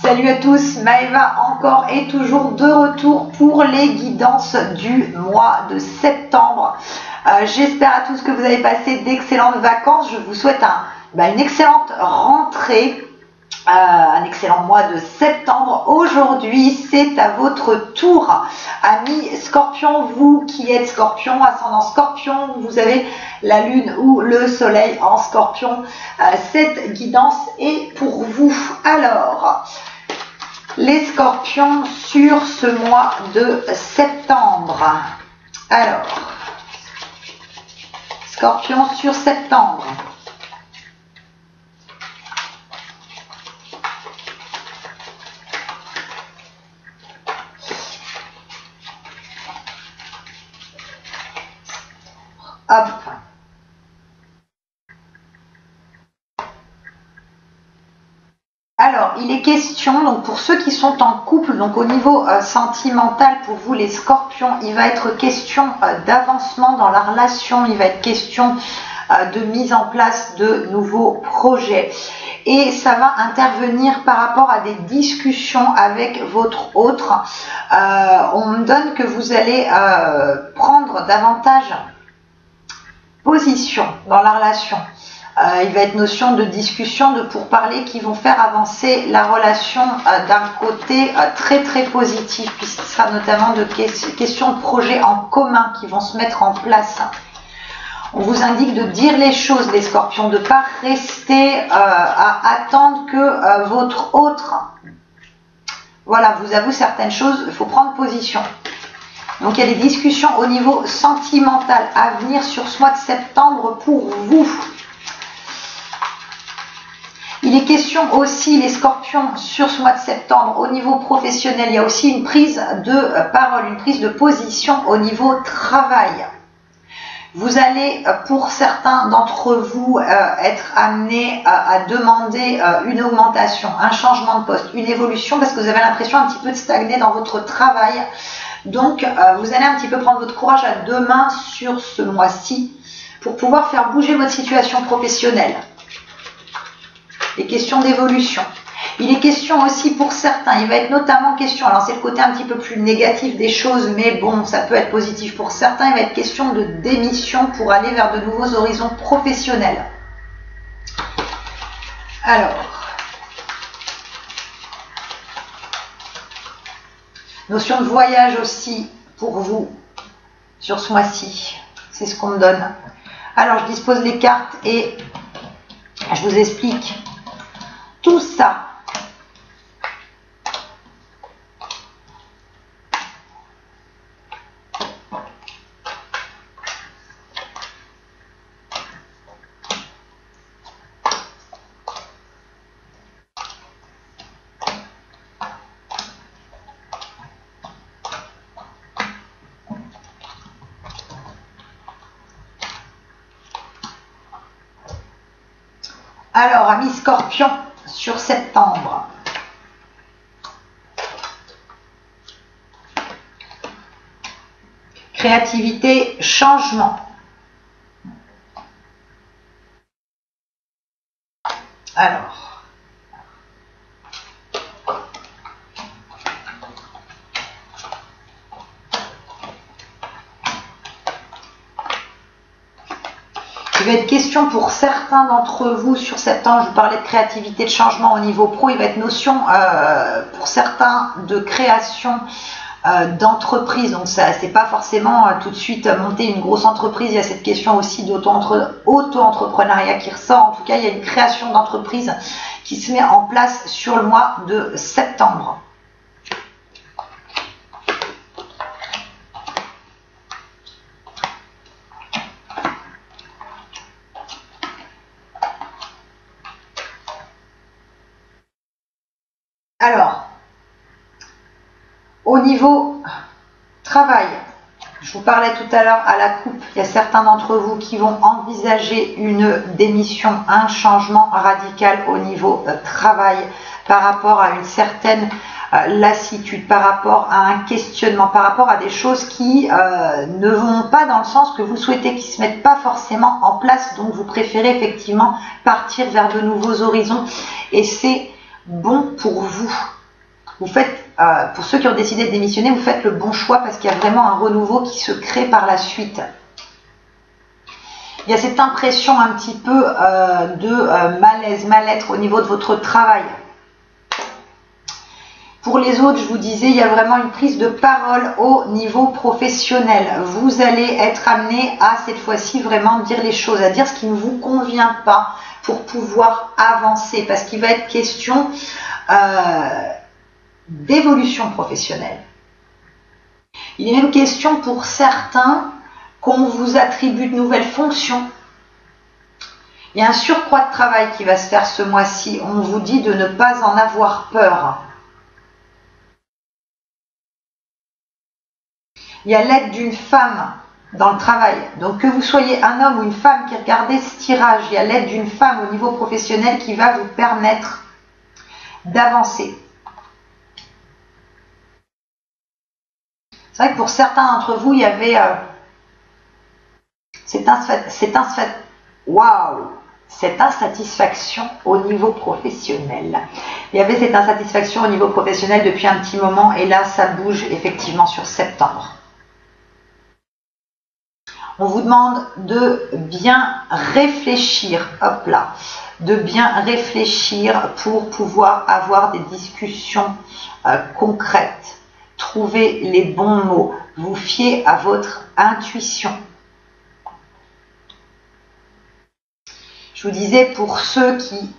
Salut à tous, Maëva encore et toujours de retour pour les guidances du mois de septembre. J'espère à tous que vous avez passé d'excellentes vacances. Je vous souhaite une excellente rentrée, un excellent mois de septembre. Aujourd'hui, c'est à votre tour, amis Scorpion. Vous qui êtes Scorpion, ascendant Scorpion, vous avez la lune ou le soleil en Scorpion. Cette guidance est pour vous. Alors, les Scorpions sur ce mois de septembre. Alors, Scorpion sur septembre. Hop. Alors, il est question, donc pour ceux qui sont en couple, donc au niveau sentimental, pour vous les Scorpions, il va être question d'avancement dans la relation, il va être question de mise en place de nouveaux projets. Et ça va intervenir par rapport à des discussions avec votre autre. On me donne que vous allez prendre davantage position dans la relation. Il va être notion de discussion, de pourparlers qui vont faire avancer la relation d'un côté très très positif, puisqu'il sera notamment de questions de projets en commun qui vont se mettre en place. On vous indique de dire les choses, les Scorpions, de ne pas rester à attendre que votre autre vous avoue certaines choses. Il faut prendre position. Donc il y a des discussions au niveau sentimental à venir sur ce mois de septembre pour vous. Il est question aussi, les Scorpions, sur ce mois de septembre, au niveau professionnel, il y a aussi une prise de parole, une prise de position au niveau travail. Vous allez, pour certains d'entre vous, être amenés à demander une augmentation, un changement de poste, une évolution, parce que vous avez l'impression un petit peu de stagner dans votre travail. Donc, vous allez un petit peu prendre votre courage à deux mains sur ce mois-ci pour pouvoir faire bouger votre situation professionnelle. Les questions d'évolution. Il est question aussi pour certains, il va être notamment question, alors c'est le côté un petit peu plus négatif des choses, mais bon, ça peut être positif pour certains, il va être question de démission pour aller vers de nouveaux horizons professionnels. Alors, notion de voyage aussi pour vous sur ce mois-ci, c'est ce qu'on me donne. Alors, je dispose les cartes et je vous explique tout ça. Alors, amis Scorpions, sur septembre. Créativité, changement. Alors. Il va être question pour certains d'entre vous sur septembre, je vous parlais de créativité, de changement au niveau pro, il va être notion pour certains de création d'entreprise, donc ça c'est pas forcément tout de suite monter une grosse entreprise, il y a cette question aussi d'auto-entrepreneuriat qui ressort, en tout cas il y a une création d'entreprise qui se met en place sur le mois de septembre. Alors, au niveau travail, je vous parlais tout à l'heure à la coupe, il y a certains d'entre vous qui vont envisager une démission, un changement radical au niveau travail par rapport à une certaine lassitude, par rapport à un questionnement, par rapport à des choses qui ne vont pas dans le sens que vous souhaitez, qui ne se mettent pas forcément en place, donc vous préférez effectivement partir vers de nouveaux horizons et c'est bon pour vous. Vous faites, pour ceux qui ont décidé de démissionner, vous faites le bon choix parce qu'il y a vraiment un renouveau qui se crée par la suite. Il y a cette impression un petit peu de malaise, mal-être au niveau de votre travail. Pour les autres, je vous disais, il y a vraiment une prise de parole au niveau professionnel. Vous allez être amené à, cette fois-ci, vraiment dire les choses, à dire ce qui ne vous convient pas pour pouvoir avancer. Parce qu'il va être question d'évolution professionnelle. Il est même question pour certains qu'on vous attribue de nouvelles fonctions. Il y a un surcroît de travail qui va se faire ce mois-ci. On vous dit de ne pas en avoir peur. Il y a l'aide d'une femme dans le travail. Donc que vous soyez un homme ou une femme qui regardez ce tirage, il y a l'aide d'une femme au niveau professionnel qui va vous permettre d'avancer. C'est vrai que pour certains d'entre vous, il y avait cette insatisfaction au niveau professionnel. Il y avait cette insatisfaction au niveau professionnel depuis un petit moment et là, ça bouge effectivement sur septembre. On vous demande de bien réfléchir, hop là, de bien réfléchir pour pouvoir avoir des discussions concrètes. Trouver les bons mots, vous fiez à votre intuition. Je vous disais, pour ceux qui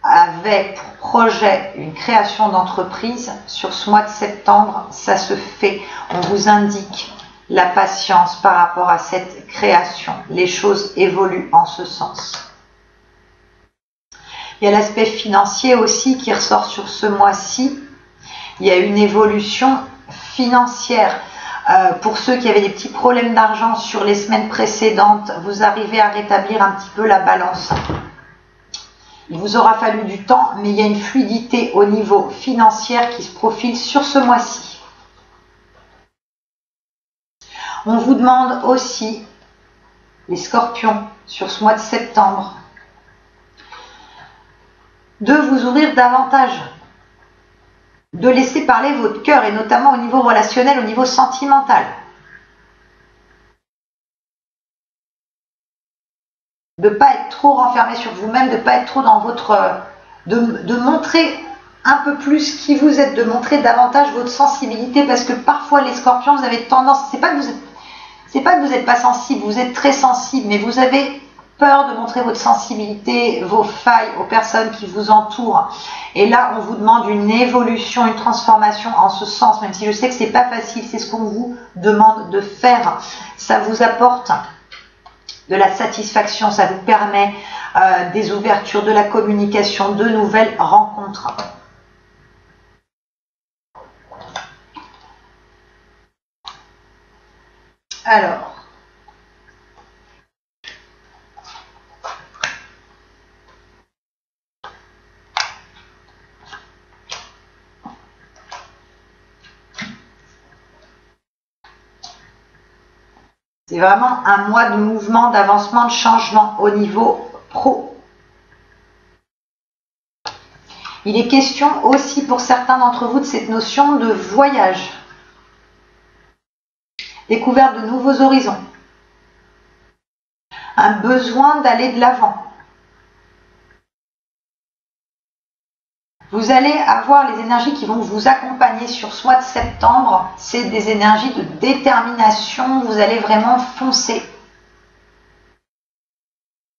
avaient pour projet une création d'entreprise, sur ce mois de septembre, ça se fait. On vous indique la patience par rapport à cette création. Les choses évoluent en ce sens. Il y a l'aspect financier aussi qui ressort sur ce mois-ci. Il y a une évolution financière. Pour ceux qui avaient des petits problèmes d'argent sur les semaines précédentes, vous arrivez à rétablir un petit peu la balance. Il vous aura fallu du temps, mais il y a une fluidité au niveau financier qui se profile sur ce mois-ci. On vous demande aussi, les scorpions, sur ce mois de septembre, de vous ouvrir davantage, de laisser parler votre cœur, et notamment au niveau relationnel, au niveau sentimental. De ne pas être trop renfermé sur vous-même, de ne pas être trop dans votre... de montrer un peu plus qui vous êtes, de montrer davantage votre sensibilité, parce que parfois les scorpions, vous avez tendance... C'est pas que vous n'êtes pas sensible, vous êtes très sensible, mais vous avez peur de montrer votre sensibilité, vos failles aux personnes qui vous entourent. Et là, on vous demande une évolution, une transformation en ce sens, même si je sais que c'est pas facile, c'est ce qu'on vous demande de faire. Ça vous apporte de la satisfaction, ça vous permet des ouvertures, de la communication, de nouvelles rencontres. Alors, c'est vraiment un mois de mouvement, d'avancement, de changement au niveau pro. Il est question aussi pour certains d'entre vous de cette notion de voyage. Découverte de nouveaux horizons. Un besoin d'aller de l'avant. Vous allez avoir les énergies qui vont vous accompagner sur ce mois de septembre. C'est des énergies de détermination. Vous allez vraiment foncer.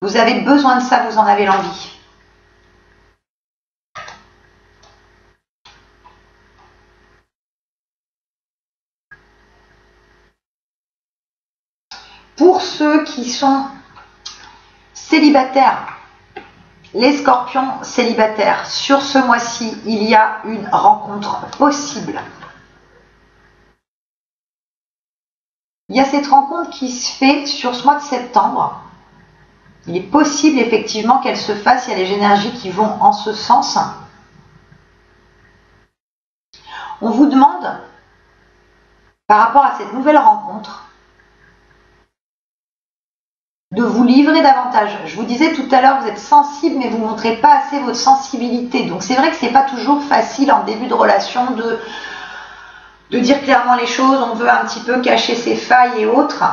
Vous avez besoin de ça, vous en avez l'envie. Pour ceux qui sont célibataires, les scorpions célibataires, sur ce mois-ci, il y a une rencontre possible. Il y a cette rencontre qui se fait sur ce mois de septembre. Il est possible effectivement qu'elle se fasse, il y a les énergies qui vont en ce sens. On vous demande, par rapport à cette nouvelle rencontre, de vous livrer davantage. Je vous disais tout à l'heure, vous êtes sensible, mais vous ne montrez pas assez votre sensibilité. Donc c'est vrai que c'est pas toujours facile en début de relation de dire clairement les choses. On veut un petit peu cacher ses failles et autres.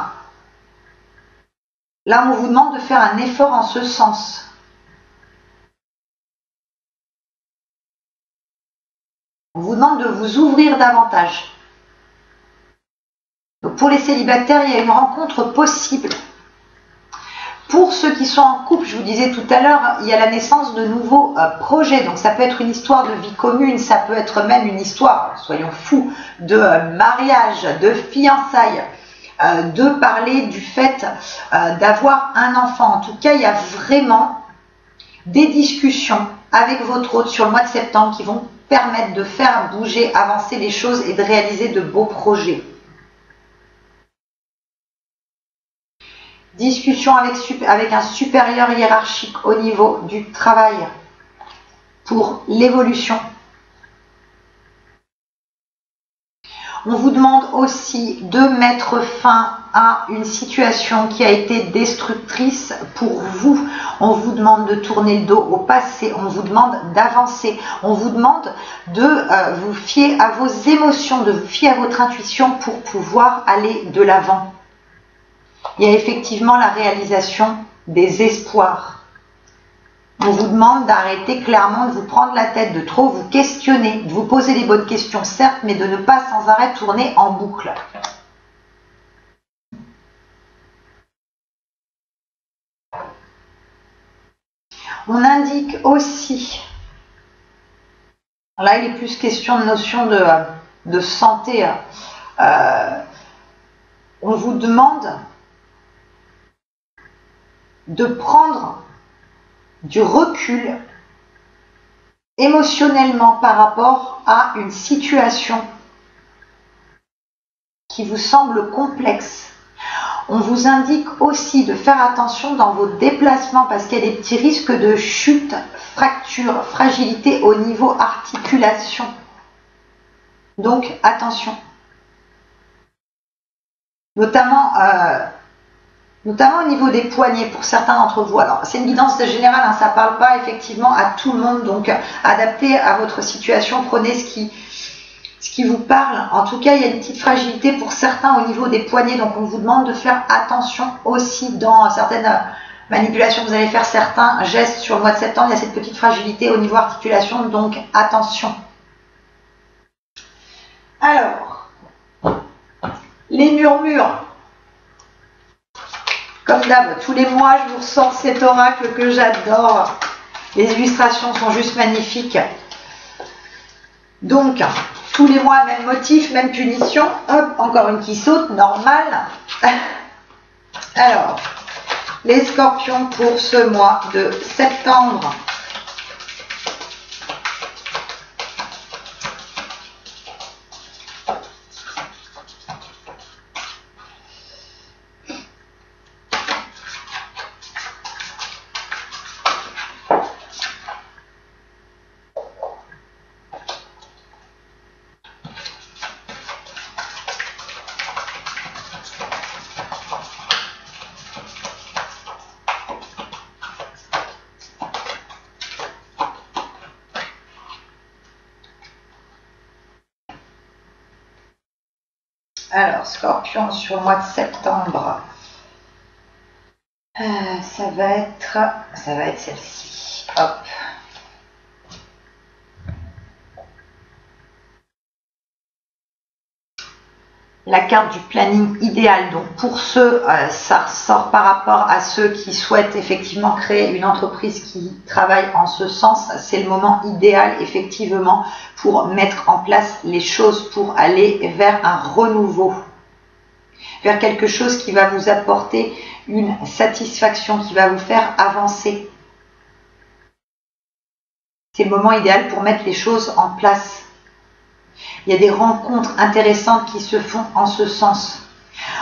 Là, on vous demande de faire un effort en ce sens. On vous demande de vous ouvrir davantage. Donc pour les célibataires, il y a une rencontre possible. Pour ceux qui sont en couple, je vous disais tout à l'heure, il y a la naissance de nouveaux projets. Donc ça peut être une histoire de vie commune, ça peut être même une histoire, soyons fous, de mariage, de fiançailles, de parler du fait d'avoir un enfant. En tout cas, il y a vraiment des discussions avec votre hôte sur le mois de septembre qui vont permettre de faire bouger, avancer les choses et de réaliser de beaux projets. Discussion avec un supérieur hiérarchique au niveau du travail pour l'évolution. On vous demande aussi de mettre fin à une situation qui a été destructrice pour vous. On vous demande de tourner le dos au passé. On vous demande d'avancer. On vous demande de vous fier à vos émotions, de vous fier à votre intuition pour pouvoir aller de l'avant. Il y a effectivement la réalisation des espoirs. On vous demande d'arrêter clairement de vous prendre la tête, de trop vous questionner, de vous poser les bonnes questions, certes, mais de ne pas sans arrêt tourner en boucle. On indique aussi, là il est plus question de notion de santé, on vous demande de prendre du recul émotionnellement par rapport à une situation qui vous semble complexe. On vous indique aussi de faire attention dans vos déplacements parce qu'il y a des petits risques de chute, fracture, fragilité au niveau articulation. Donc attention. Notamment au niveau des poignets pour certains d'entre vous. Alors c'est une guidance générale, hein, ça ne parle pas effectivement à tout le monde, donc adapté à votre situation, prenez ce qui vous parle. En tout cas, il y a une petite fragilité pour certains au niveau des poignets, donc on vous demande de faire attention aussi dans certaines manipulations que vous allez faire, certains gestes sur le mois de septembre, il y a cette petite fragilité au niveau articulation, donc attention. Alors, les murmures. Comme d'hab, tous les mois, je vous ressors cet oracle que j'adore. Les illustrations sont juste magnifiques. Donc, tous les mois, même motif, même punition. Hop, encore une qui saute, normal. Alors, les scorpions pour ce mois de septembre. Alors, scorpion sur le mois de septembre. Ça va être celle-ci. Hop. La carte du planning idéal. Donc pour ceux, ça ressort par rapport à ceux qui souhaitent effectivement créer une entreprise qui travaille en ce sens. C'est le moment idéal effectivement pour mettre en place les choses, pour aller vers un renouveau, vers quelque chose qui va vous apporter une satisfaction, qui va vous faire avancer. C'est le moment idéal pour mettre les choses en place. Il y a des rencontres intéressantes qui se font en ce sens.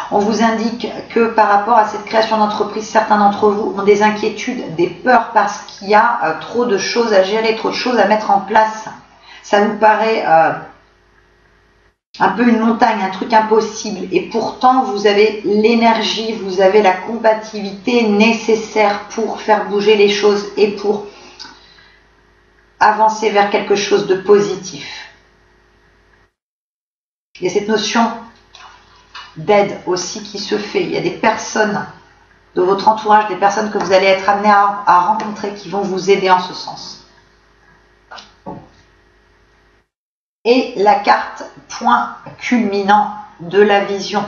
On vous indique que par rapport à cette création d'entreprise, certains d'entre vous ont des inquiétudes, des peurs parce qu'il y a trop de choses à gérer, trop de choses à mettre en place. Ça vous paraît un peu une montagne, un truc impossible. Et pourtant, vous avez l'énergie, vous avez la compatibilité nécessaire pour faire bouger les choses et pour avancer vers quelque chose de positif. Il y a cette notion d'aide aussi qui se fait. Il y a des personnes de votre entourage, des personnes que vous allez être amené à rencontrer qui vont vous aider en ce sens. Et la carte point culminant de la vision.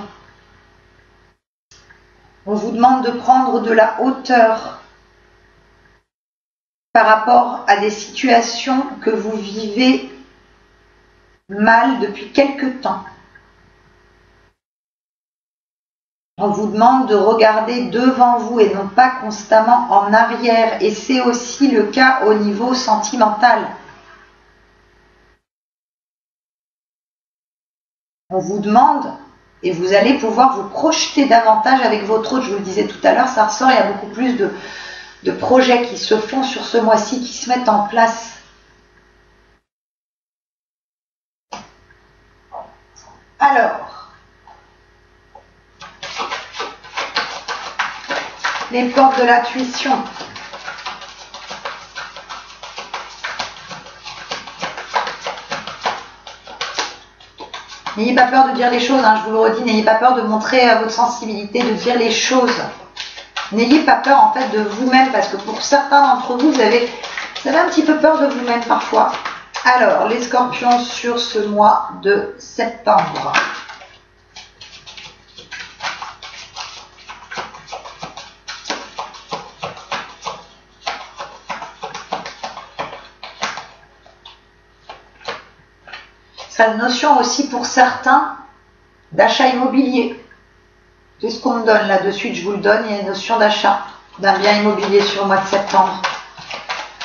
On vous demande de prendre de la hauteur par rapport à des situations que vous vivez mal depuis quelque temps. On vous demande de regarder devant vous et non pas constamment en arrière. Et c'est aussi le cas au niveau sentimental. On vous demande, et vous allez pouvoir vous projeter davantage avec votre autre. Je vous le disais tout à l'heure, ça ressort, il y a beaucoup plus de projets qui se font sur ce mois-ci, qui se mettent en place. Alors, les portes de l'intuition. N'ayez pas peur de dire les choses, hein, je vous le redis, n'ayez pas peur de montrer votre sensibilité, de dire les choses. N'ayez pas peur en fait de vous-même, parce que pour certains d'entre vous, vous avez un petit peu peur de vous-même parfois. Alors, les scorpions sur ce mois de septembre. Ça a une notion aussi pour certains d'achat immobilier. C'est ce qu'on me donne là de suite, je vous le donne, il y a une notion d'achat d'un bien immobilier sur le mois de septembre.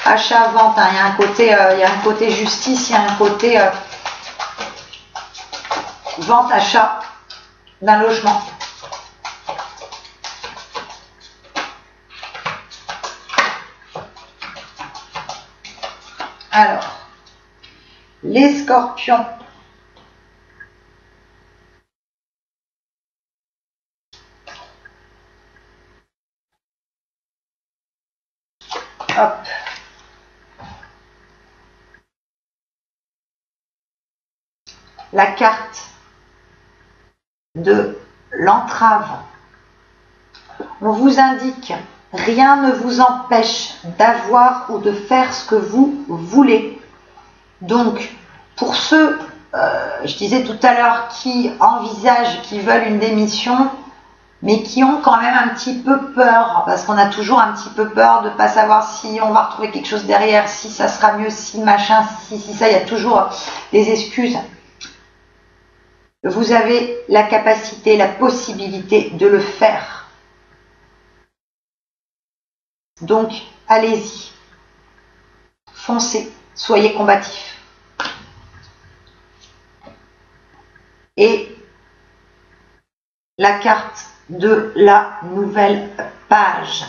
Achat, vente, hein, il y a un côté justice, il y a un côté vente, achat d'un logement. Alors, les scorpions. Hop. La carte de l'entrave. On vous indique, rien ne vous empêche d'avoir ou de faire ce que vous voulez. Donc, pour ceux, je disais tout à l'heure, qui envisagent, qui veulent une démission, mais qui ont quand même un petit peu peur, parce qu'on a toujours un petit peu peur de ne pas savoir si on va retrouver quelque chose derrière, si ça sera mieux, si machin, si ça, il y a toujours des excuses. Vous avez la capacité, la possibilité de le faire. Donc, allez-y. Foncez, soyez combatifs. Et la carte de la nouvelle page.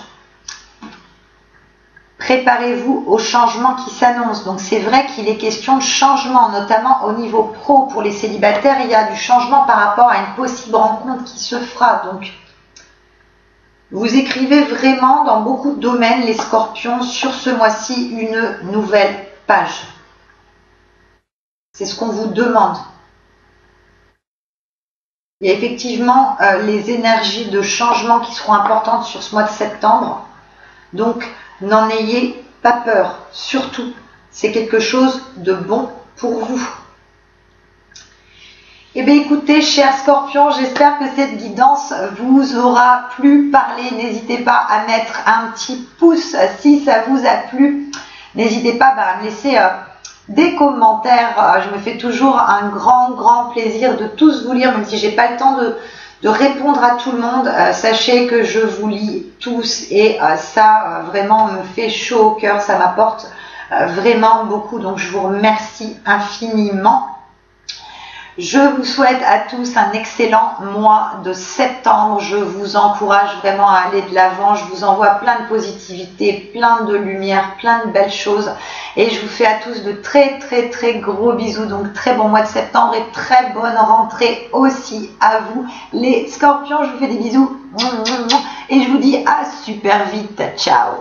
Préparez-vous au changement qui s'annonce. Donc c'est vrai qu'il est question de changement, notamment au niveau pro. Pour les célibataires, il y a du changement par rapport à une possible rencontre qui se fera. Donc vous écrivez vraiment dans beaucoup de domaines, les scorpions, sur ce mois-ci, une nouvelle page. C'est ce qu'on vous demande. Il y a effectivement les énergies de changement qui seront importantes sur ce mois de septembre. Donc, n'en ayez pas peur. Surtout, c'est quelque chose de bon pour vous. Eh bien, écoutez, chers scorpions, j'espère que cette guidance vous aura plu. Parlez, n'hésitez pas à mettre un petit pouce si ça vous a plu. N'hésitez pas à me laisser des commentaires. Je me fais toujours un grand plaisir de tous vous lire, même si j'ai pas le temps de répondre à tout le monde. Sachez que je vous lis tous et ça vraiment me fait chaud au cœur, ça m'apporte vraiment beaucoup. Donc je vous remercie infiniment. Je vous souhaite à tous un excellent mois de septembre. Je vous encourage vraiment à aller de l'avant. Je vous envoie plein de positivité, plein de lumière, plein de belles choses. Et je vous fais à tous de très gros bisous. Donc très bon mois de septembre et très bonne rentrée aussi à vous les scorpions. Je vous fais des bisous et je vous dis à super vite. Ciao.